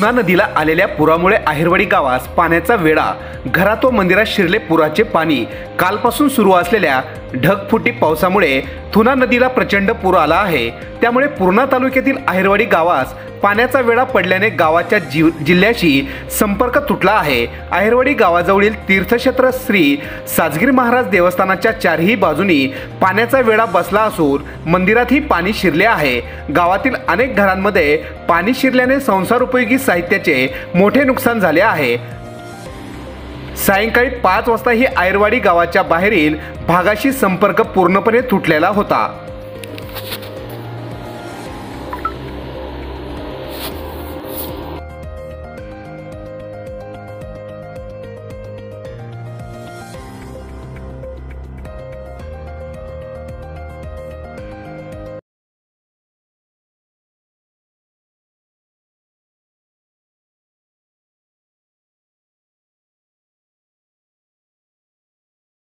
तुना नदीला आलेल्या पुरामुळे आहेरवाडी गावास पाण्याचा वेढा, घरात व मंदिरात शिरले पुराचे पाणी। कालपासून सुरू असलेल्या ढगफुटी पावसामुळे तुना नदीला प्रचंड पूर आला आहे। त्यामुळे पूर्णा तालुक्यातील आहेरवाडी गावास पाण्याचा वेढा पडल्याने गावाच्या जिल्ह्याशी संपर्क तुटला आहे। आहेरवाडी गावाजवळील तीर्थक्षेत्र श्री साजगीर महाराज देवस्थानाच्या चारही बाजूनी पाण्याचा वेढा बसला असून मंदिरातही पाणी शिरले आहे। गावातील अनेक घरांमध्ये पाणी शिरल्याने संसार उपयोगी साहित्याचे मोठे नुकसान झाले आहे। सायंकाळी 5 वाजता ही आहेरवाडी गावाच्या बाहेरील भागाशी संपर्क पूर्णपणे तुटलेला होता।